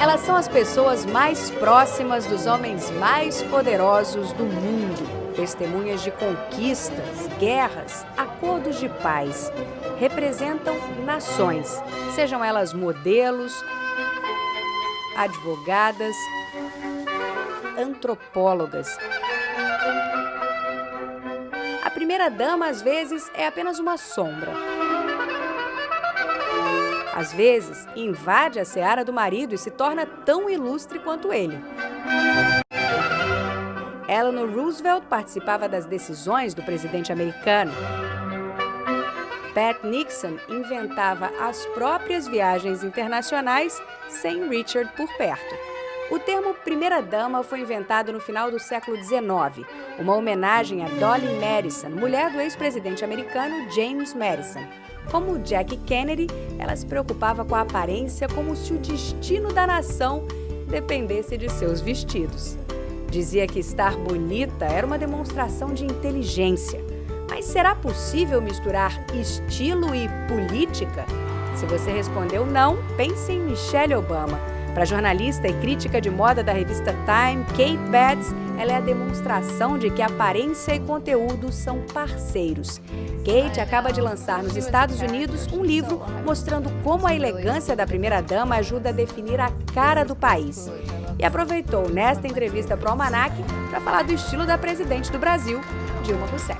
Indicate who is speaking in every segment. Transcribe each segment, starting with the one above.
Speaker 1: Elas são as pessoas mais próximas dos homens mais poderosos do mundo. Testemunhas de conquistas, guerras, acordos de paz. Representam nações, sejam elas modelos, advogadas, antropólogas. A primeira-dama, às vezes, é apenas uma sombra. Às vezes, invade a seara do marido e se torna tão ilustre quanto ele. Eleanor Roosevelt participava das decisões do presidente americano. Pat Nixon inventava as próprias viagens internacionais sem Richard por perto. O termo primeira-dama foi inventado no final do século XIX, uma homenagem a Dolly Madison, mulher do ex-presidente americano James Madison. Como Jackie Kennedy, ela se preocupava com a aparência como se o destino da nação dependesse de seus vestidos. Dizia que estar bonita era uma demonstração de inteligência. Mas será possível misturar estilo e política? Se você respondeu não, pense em Michelle Obama. Para a jornalista e crítica de moda da revista Time, Kate Batts, ela é a demonstração de que aparência e conteúdo são parceiros. Kate acaba de lançar nos Estados Unidos um livro mostrando como a elegância da primeira-dama ajuda a definir a cara do país. E aproveitou nesta entrevista para o Almanaque para falar do estilo da presidente do Brasil, Dilma Rousseff.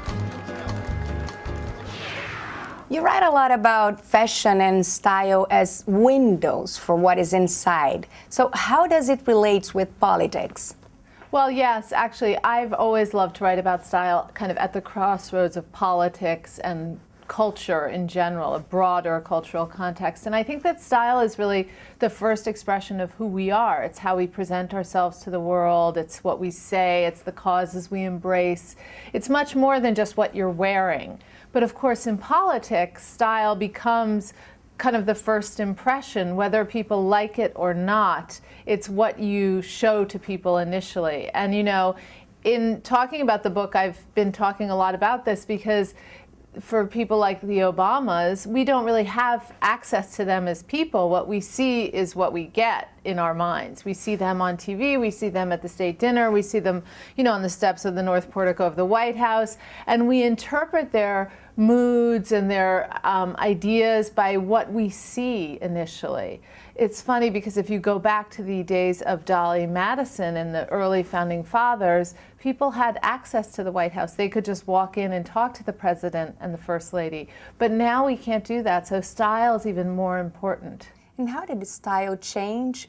Speaker 1: You write a lot about fashion and style as windows for what is inside. So how does it relate with politics?
Speaker 2: Well, yes, actually, I've always loved to write about style kind of at the crossroads of politics and culture in general, a broader cultural context. And I think that style is really the first expression of who we are. It's how we present ourselves to the world. It's what we say. It's the causes we embrace. It's much more than just what you're wearing. But of course, in politics, style becomes kind of the first impression, whether people like it or not. It's what you show to people initially. And you know, in talking about the book, I've been talking a lot about this because for people like the Obamas, we don't really have access to them as people. What we see is what we get in our minds. We see them on TV, we see them at the state dinner, we see them, you know, on the steps of the North Portico of the White House, and we interpret their moods and their ideas by what we see initially. It's funny because if you go back to the days of Dolly Madison and the early founding fathers, people had access to the White House. They could just walk in and talk to the president and the first lady. But now we can't do that, so style is even more important.
Speaker 1: And how did the style change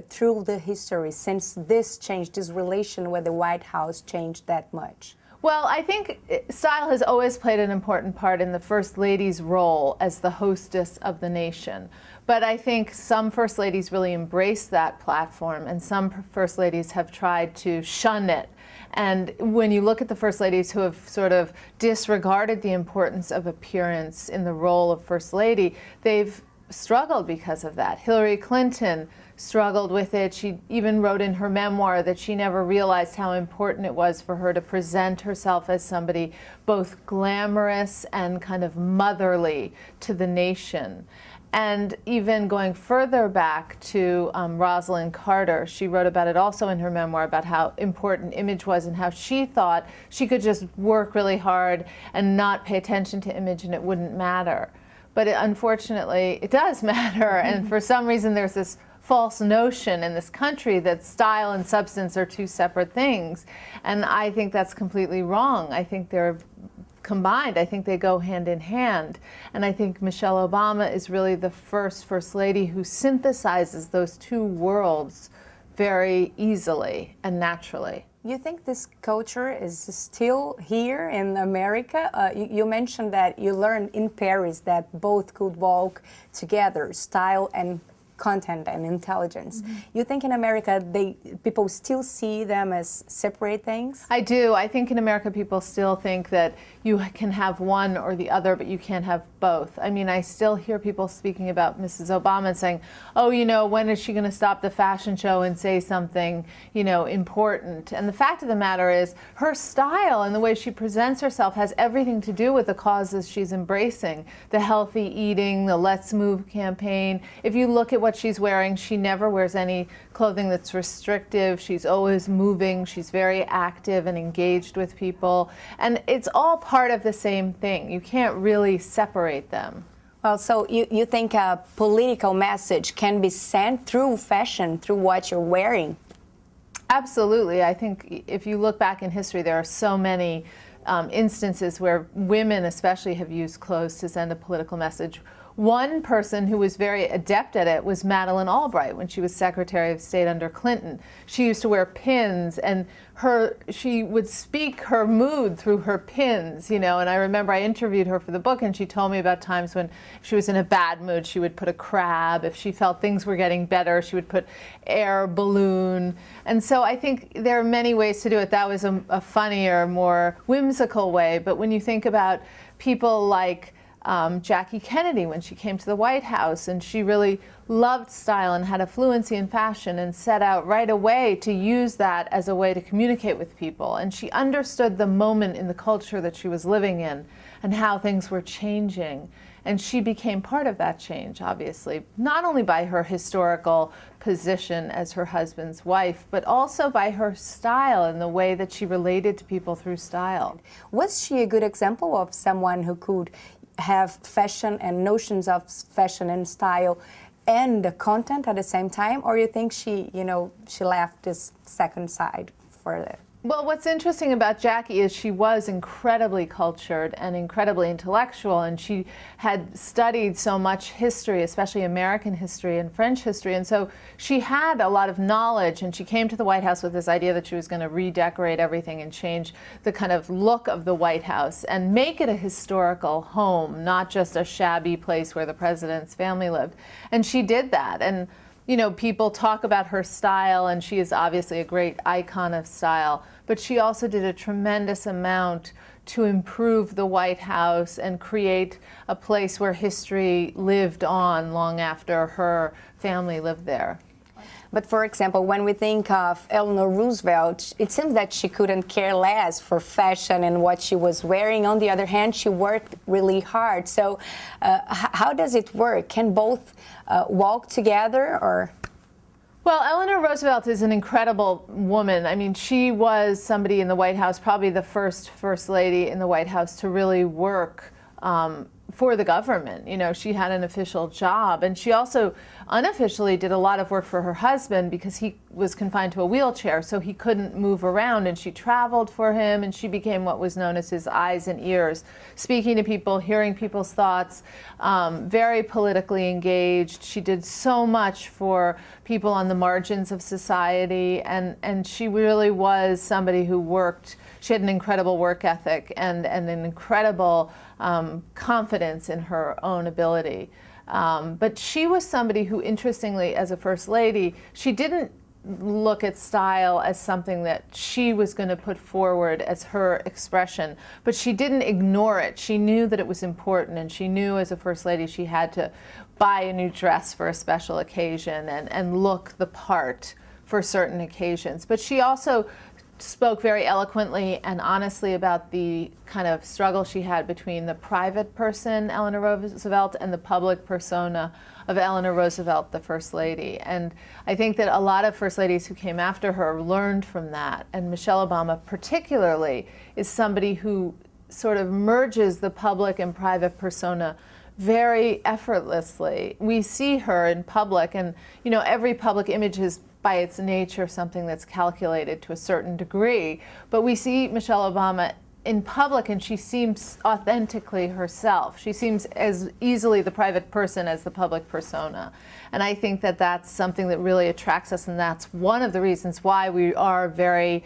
Speaker 1: through the history since this changed, this relation with the White House changed that much?
Speaker 2: Well, I think style has always played an important part in the First Lady's role as the hostess of the nation. But I think some First Ladies really embrace that platform, and some First Ladies have tried to shun it. And when you look at the First Ladies who have sort of disregarded the importance of appearance in the role of First Lady, they've struggled because of that. Hillary Clinton struggled with it. She even wrote in her memoir that she never realized how important it was for her to present herself as somebody both glamorous and kind of motherly to the nation. And even going further back to Rosalind Carter, she wrote about it also in her memoir about how important image was and how she thought she could just work really hard and not pay attention to image and it wouldn't matter. But unfortunately, it does matter. And for some reason, there's this false notion in this country that style and substance are two separate things. And I think that's completely wrong. I think they're combined. I think they go hand in hand. And I think Michelle Obama is really the First Lady who synthesizes those two worlds very easily and naturally.
Speaker 1: You think this culture is still here in America? You mentioned that you learned in Paris that both could walk together, style and content and intelligence. Mm-hmm. You think in America people still see them as separate things?
Speaker 2: I do. I think in America people still think that you can have one or the other, but you can't have both. I mean, I still hear people speaking about Mrs. Obama and saying, oh, you know, when is she going to stop the fashion show and say something, you know, important? And the fact of the matter is her style and the way she presents herself has everything to do with the causes she's embracing. The healthy eating, the Let's Move campaign. If you look at what what she's wearing. She never wears any clothing that's restrictive. She's always moving. She's very active and engaged with people. And it's all part of the same thing. You can't really separate them.
Speaker 1: Well, so you think a political message can be sent through fashion, through what you're wearing?
Speaker 2: Absolutely. I think if you look back in history, there are so many instances where women especially have used clothes to send a political message. One person who was very adept at it was Madeleine Albright when she was Secretary of State under Clinton. She used to wear pins, and she would speak her mood through her pins, you know, and I remember I interviewed her for the book, and she told me about times when if she was in a bad mood, she would put a crab. If she felt things were getting better, she would put air balloon. And so I think there are many ways to do it. That was a funnier, more whimsical way. But when you think about people like Jackie Kennedy when she came to the White House, and she really loved style and had a fluency in fashion and set out right away to use that as a way to communicate with people. And she understood the moment in the culture that she was living in and how things were changing. And she became part of that change, obviously, not only by her historical position as her husband's wife, but also by her style and the way that she related to people through style.
Speaker 1: Was she a good example of someone who could have fashion and notions of fashion and style and the content at the same time, or you think she left this second side for it?
Speaker 2: Well, what's interesting about Jackie is she was incredibly cultured and incredibly intellectual, and she had studied so much history, especially American history and French history, and so she had a lot of knowledge, and she came to the White House with this idea that she was going to redecorate everything and change the kind of look of the White House and make it a historical home, not just a shabby place where the president's family lived. And she did that. And you know, people talk about her style, and she is obviously a great icon of style, but she also did a tremendous amount to improve the White House and create a place where history lived on long after her family lived there.
Speaker 1: But for example, when we think of Eleanor Roosevelt, it seems that she couldn't care less for fashion and what she was wearing. On the other hand, she worked really hard. So how does it work? Can both walk together, or?
Speaker 2: Well, Eleanor Roosevelt is an incredible woman. I mean, she was somebody in the White House, probably the first lady in the White House to really work for the government. You know, she had an official job, and she also unofficially did a lot of work for her husband because he was confined to a wheelchair, so he couldn't move around, and she traveled for him, and she became what was known as his eyes and ears, speaking to people, hearing people's thoughts, very politically engaged. She did so much for people on the margins of society, and she really was somebody who worked. She had an incredible work ethic and an incredible confidence in her own ability. But she was somebody who, interestingly, as a first lady, she didn't look at style as something that she was going to put forward as her expression, but she didn't ignore it. She knew that it was important, and she knew as a first lady she had to buy a new dress for a special occasion and look the part for certain occasions. But she also spoke very eloquently and honestly about the kind of struggle she had between the private person, Eleanor Roosevelt, and the public persona of Eleanor Roosevelt, the First Lady. And I think that a lot of First Ladies who came after her learned from that. And Michelle Obama particularly is somebody who sort of merges the public and private persona very effortlessly. We see her in public, and you know, every public image is by its nature something that's calculated to a certain degree, but we see Michelle Obama in public and she seems authentically herself. She seems as easily the private person as the public persona. And I think that that's something that really attracts us, and that's one of the reasons why we are very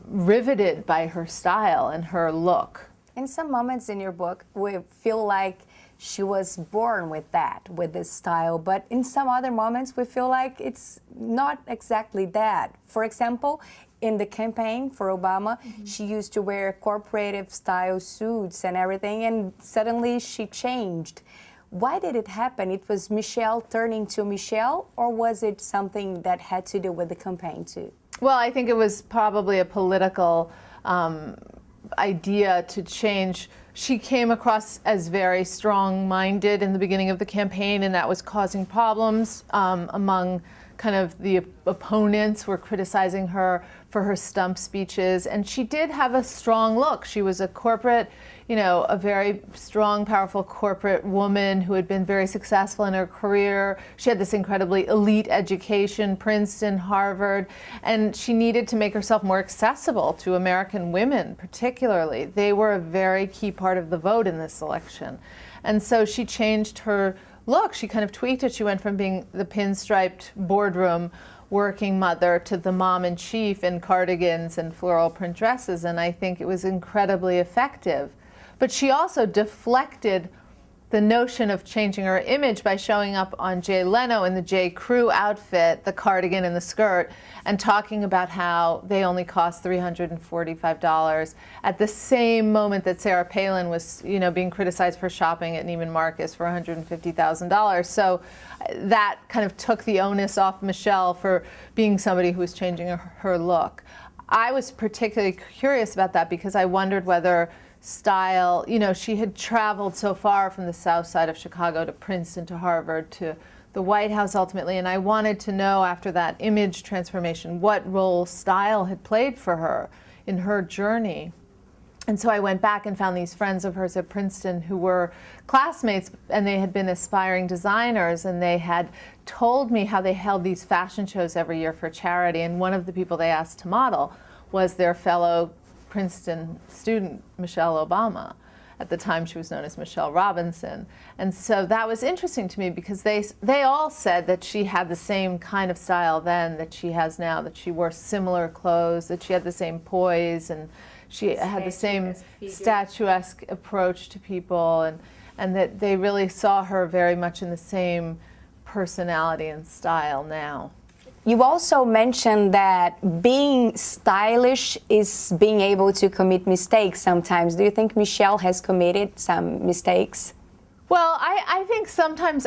Speaker 2: riveted by her style and her look.
Speaker 1: In some moments in your book, we feel like she was born with that, with this style, but in some other moments we feel like it's not exactly that. For example, in the campaign for Obama, she used to wear corporative style suits and everything, and suddenly she changed. Why did it happen? It was Michelle turning to Michelle, or was it something that had to do with the campaign too?
Speaker 2: Well, I think it was probably a political idea to change she came across as very strong-minded in the beginning of the campaign, and that was causing problems among kind of the opponents were criticizing her for her stump speeches. And she did have a strong look. She was a corporate, a very strong, powerful corporate woman who had been very successful in her career. She had this incredibly elite education, Princeton, Harvard, and she needed to make herself more accessible to American women, particularly. They were a very key part of the vote in this election. And so she changed her look. She kind of tweaked it. She went from being the pinstriped boardroom working mother to the mom-in-chief in cardigans and floral print dresses, and I think it was incredibly effective. But she also deflected the notion of changing her image by showing up on Jay Leno in the J. Crew outfit, the cardigan and the skirt, and talking about how they only cost $345 at the same moment that Sarah Palin was, being criticized for shopping at Neiman Marcus for $150,000. So that kind of took the onus off Michelle for being somebody who was changing her look. I was particularly curious about that because I wondered whether style, she had traveled so far from the south side of Chicago to Princeton to Harvard to the White House ultimately, and I wanted to know after that image transformation what role style had played for her in her journey. And so I went back and found these friends of hers at Princeton who were classmates, and they had been aspiring designers, and they had told me how they held these fashion shows every year for charity, and one of the people they asked to model was their fellow Princeton student, Michelle Obama. At the time, she was known as Michelle Robinson. And so that was interesting to me because they all said that she had the same kind of style then that she has now, that she wore similar clothes, that she had the same poise, and she had the same statuesque approach to people, and that they really saw her very much in the same personality and style now.
Speaker 1: You also mentioned that being stylish is being able to commit mistakes sometimes. Do you think Michelle has committed some mistakes?
Speaker 2: Well, I think sometimes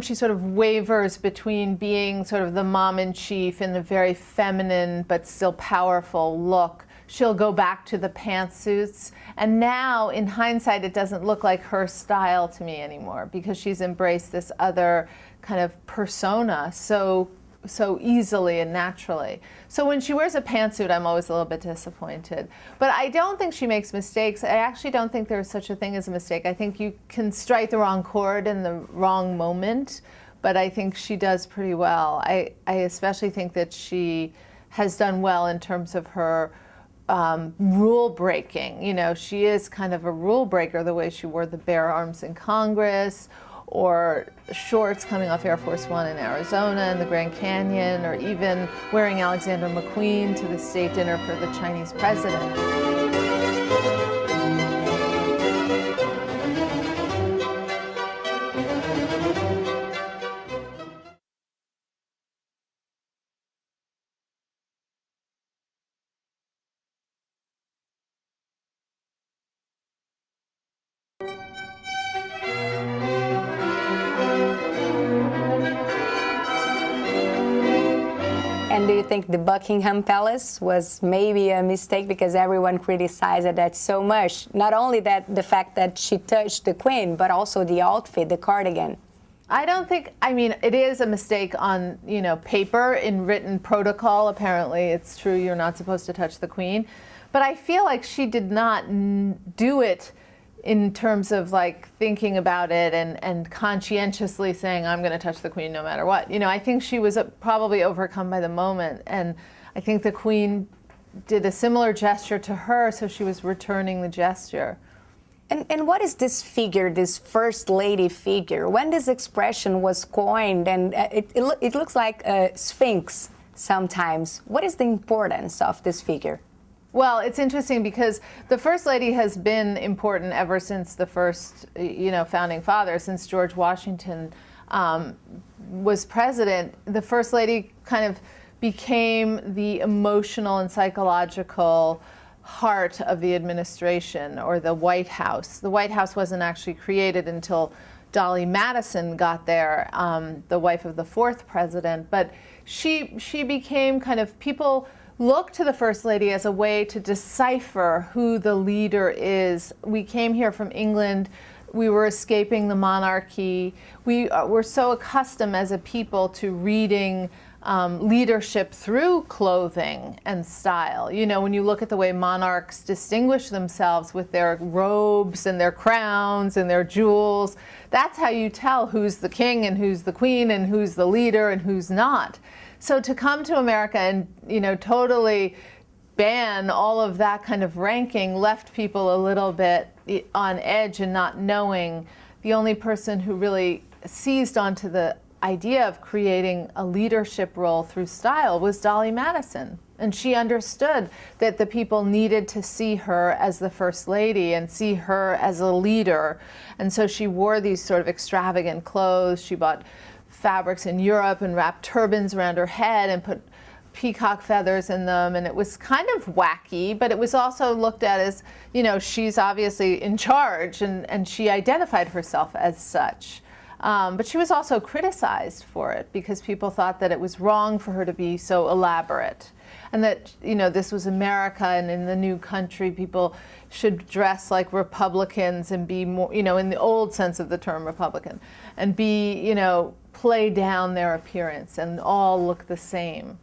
Speaker 2: she sort of wavers between being sort of the mom-in-chief in the very feminine but still powerful look. She'll go back to the pantsuits, and now in hindsight it doesn't look like her style to me anymore because she's embraced this other kind of persona so easily and naturally. So when she wears a pantsuit, I'm always a little bit disappointed. But I don't think she makes mistakes. I actually don't think there's such a thing as a mistake. I think you can strike the wrong chord in the wrong moment, but I think she does pretty well. I especially think that she has done well in terms of her rule breaking. She is kind of a rule breaker, the way she wore the bare arms in Congress, or shorts coming off Air Force One in Arizona in the Grand Canyon, or even wearing Alexander McQueen to the state dinner for the Chinese president.
Speaker 1: And do you think the Buckingham Palace was maybe a mistake because everyone criticized that so much? Not only that, the fact that she touched the Queen, but also the outfit, the cardigan.
Speaker 2: It is a mistake on, paper. In written protocol, apparently it's true you're not supposed to touch the Queen. But I feel like she did not do it in terms of thinking about it and conscientiously saying, I'm going to touch the Queen no matter what. I think she was probably overcome by the moment. And I think the Queen did a similar gesture to her, so she was returning the gesture.
Speaker 1: And what is this figure, this First Lady figure? When this expression was coined, and it looks like a sphinx sometimes. What is the importance of this figure?
Speaker 2: Well, it's interesting because the First Lady has been important ever since the first, founding father, since George Washington was president. The First Lady kind of became the emotional and psychological heart of the administration, or the White House. The White House wasn't actually created until Dolly Madison got there, the wife of the fourth president, but she became kind of, people look to the First Lady as a way to decipher who the leader is. We came here from England. We were escaping the monarchy. We're so accustomed as a people to reading leadership through clothing and style. You know, when you look at the way monarchs distinguish themselves with their robes and their crowns and their jewels, that's how you tell who's the king and who's the queen and who's the leader and who's not. So to come to America and, you know, totally ban all of that kind of ranking left people a little bit on edge and not knowing. The only person who really seized onto the idea of creating a leadership role through style was Dolly Madison. And she understood that the people needed to see her as the First Lady and see her as a leader. And so she wore these sort of extravagant clothes. She bought fabrics in Europe and wrapped turbans around her head and put peacock feathers in them, and it was kind of wacky, but it was also looked at as, you know, she's obviously in charge, and she identified herself as such. But she was also criticized for it because people thought that it was wrong for her to be so elaborate, and that, you know, this was America, and in the new country people should dress like Republicans and be more, you know, in the old sense of the term Republican, and be, you know, play down their appearance and all look the same.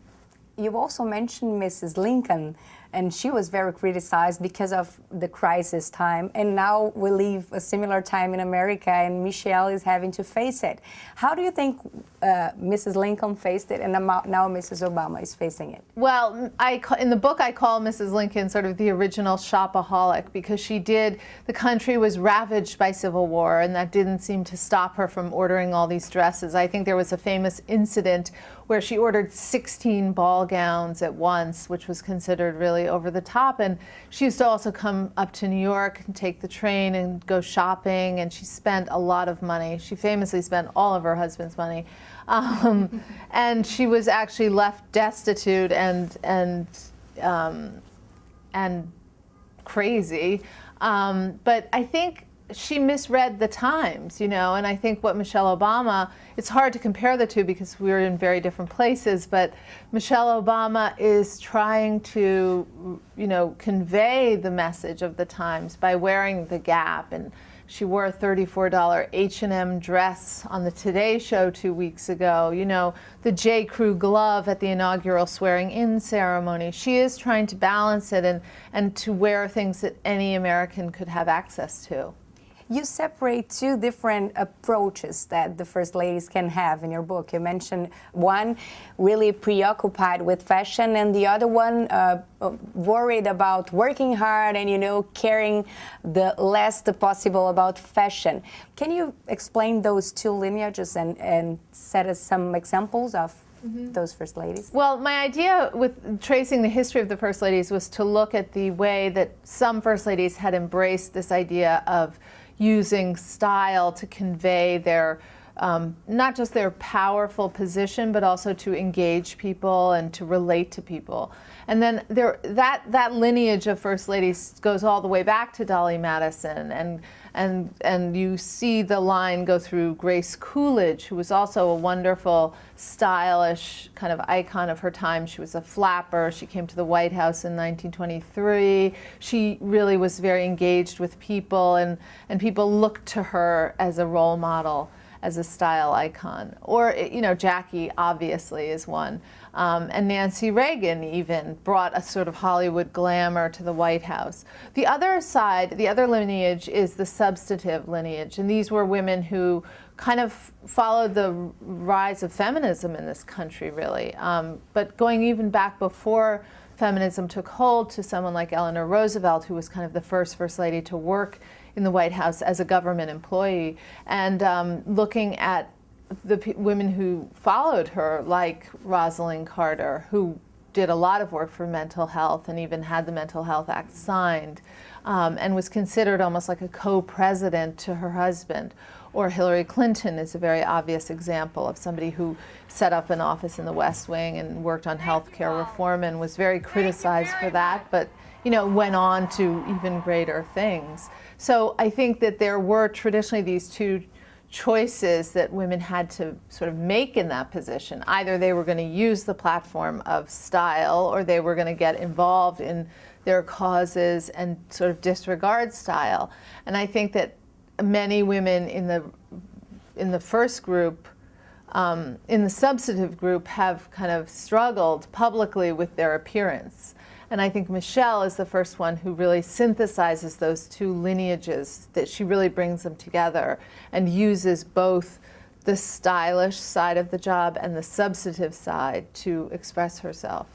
Speaker 1: You also mentioned Mrs. Lincoln, and she was very criticized because of the crisis time. And now we live a similar time in America, and Michelle is having to face it. How do you think Mrs. Lincoln faced it, and now Mrs. Obama is facing it?
Speaker 2: Well, in the book I call Mrs. Lincoln sort of the original shopaholic, because the country was ravaged by civil war, and that didn't seem to stop her from ordering all these dresses. I think there was a famous incident where she ordered 16 ball gowns at once, which was considered really over the top. And she used to also come up to New York and take the train and go shopping, and she spent a lot of money. She famously spent all of her husband's money. And she was actually left destitute and crazy. But I think she misread the times, you know, and I think what Michelle Obama, it's hard to compare the two because we're in very different places, but Michelle Obama is trying to, you know, convey the message of the times by wearing the Gap, and she wore a $34 H&M dress on the Today Show 2 weeks ago, you know, the J. Crew glove at the inaugural swearing-in ceremony. She is trying to balance it and to wear things that any American could have access to.
Speaker 1: You separate two different approaches that the First Ladies can have in your book. You mentioned one really preoccupied with fashion, and the other one worried about working hard and, you know, caring the less possible about fashion. Can you explain those two lineages and set us some examples of those First Ladies?
Speaker 2: Well, my idea with tracing the history of the First Ladies was to look at the way that some First Ladies had embraced this idea of using style to convey their, not just their powerful position, but also to engage people and to relate to people. And then that lineage of First Ladies goes all the way back to Dolly Madison, and you see the line go through Grace Coolidge, who was also a wonderful, stylish kind of icon of her time. She was a flapper. She came to the White House in 1923. She really was very engaged with people, and people looked to her as a role model, as a style icon. Or, you know, Jackie obviously is one. And Nancy Reagan even brought a sort of Hollywood glamour to the White House. The other side, the other lineage, is the substantive lineage. And these were women who kind of followed the rise of feminism in this country, really. But going even back before feminism took hold, to someone like Eleanor Roosevelt, who was kind of the First Lady to work in the White House as a government employee, and looking at the women who followed her, like Rosalind Carter, who did a lot of work for mental health and even had the Mental Health Act signed, and was considered almost like a co-president to her husband. Or Hillary Clinton is a very obvious example of somebody who set up an office in the West Wing and worked on health care reform and was very criticized for that, but, you know, went on to even greater things. So I think that there were traditionally these two choices that women had to sort of make in that position. Either they were going to use the platform of style, or they were going to get involved in their causes and sort of disregard style. And I think that many women in the first group, in the substantive group, have kind of struggled publicly with their appearance. And I think Michelle is the first one who really synthesizes those two lineages, that she really brings them together and uses both the stylish side of the job and the substantive side to express herself.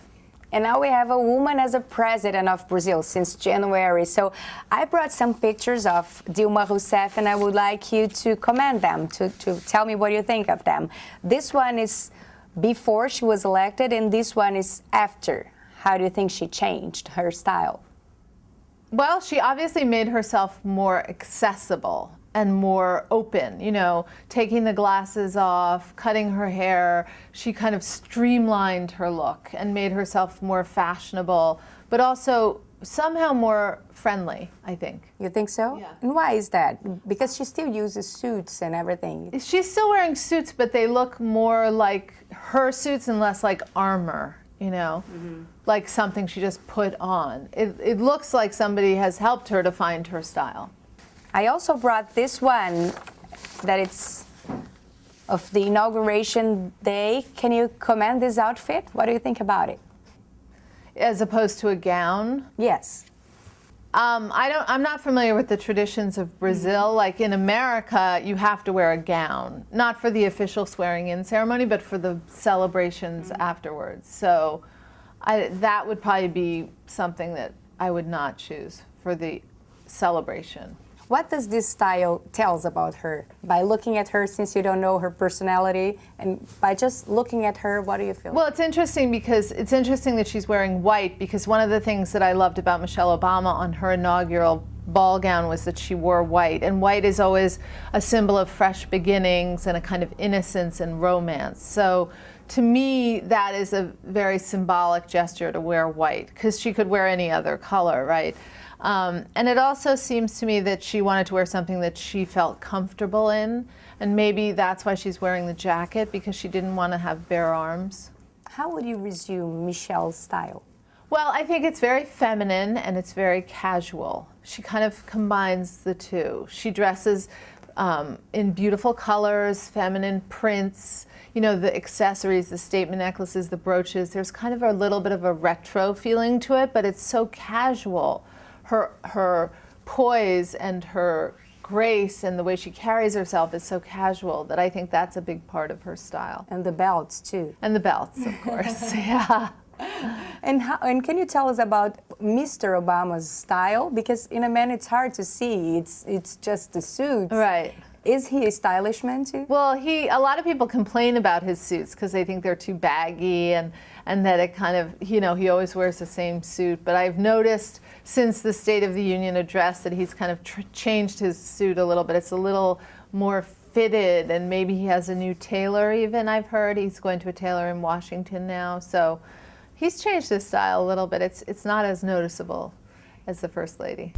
Speaker 1: And now we have a woman as a president of Brazil since January. So I brought some pictures of Dilma Rousseff, and I would like you to comment them, to tell me what you think of them. This one is before she was elected, and this one is after. How do you think she changed her style?
Speaker 2: Well, she obviously made herself more accessible and more open, you know, taking the glasses off, cutting her hair. She kind of streamlined her look and made herself more fashionable, but also somehow more friendly, I think.
Speaker 1: You think so?
Speaker 2: Yeah.
Speaker 1: And why is that? Because she still uses suits and everything.
Speaker 2: She's still wearing suits, but they look more like her suits and less like armor, you know, like something she just put on. It looks like somebody has helped her to find her style.
Speaker 1: I also brought this one, that it's of the inauguration day. Can you comment this outfit? What do you think about it?
Speaker 2: As opposed to a gown?
Speaker 1: Yes.
Speaker 2: I'm not familiar with the traditions of Brazil. Like in America, you have to wear a gown, not for the official swearing-in ceremony, but for the celebrations afterwards. So that would probably be something that I would not choose for the celebration.
Speaker 1: What does this style tell us about her? By looking at her, since you don't know her personality, and by just looking at her, what do you feel?
Speaker 2: Well, it's interesting that she's wearing white, because one of the things that I loved about Michelle Obama on her inaugural ball gown was that she wore white. And white is always a symbol of fresh beginnings and a kind of innocence and romance. So to me, that is a very symbolic gesture to wear white, because she could wear any other color, right? And it also seems to me that she wanted to wear something that she felt comfortable in, and maybe that's why she's wearing the jacket, because she didn't want to have bare arms.
Speaker 1: How would you resume Michelle's style?
Speaker 2: Well, I think it's very feminine and it's very casual. She kind of combines the two. She dresses in beautiful colors, feminine prints, you know, the accessories, the statement necklaces, the brooches. There's kind of a little bit of a retro feeling to it, but it's so casual. Her poise and her grace and the way she carries herself is so casual that I think that's a big part of her style.
Speaker 1: And the belts, too.
Speaker 2: And the belts, of course, yeah.
Speaker 1: And can you tell us about Mr. Obama's style? Because in a man, it's hard to see. It's just the suits.
Speaker 2: Right.
Speaker 1: Is he a stylish man, too?
Speaker 2: Well, a lot of people complain about his suits because they think they're too baggy and that it kind of, you know, he always wears the same suit. But I've noticed since the State of the Union address that he's kind of changed his suit a little bit. It's a little more fitted, and maybe he has a new tailor even, I've heard. He's going to a tailor in Washington now. So he's changed his style a little bit. It's not as noticeable as the First Lady.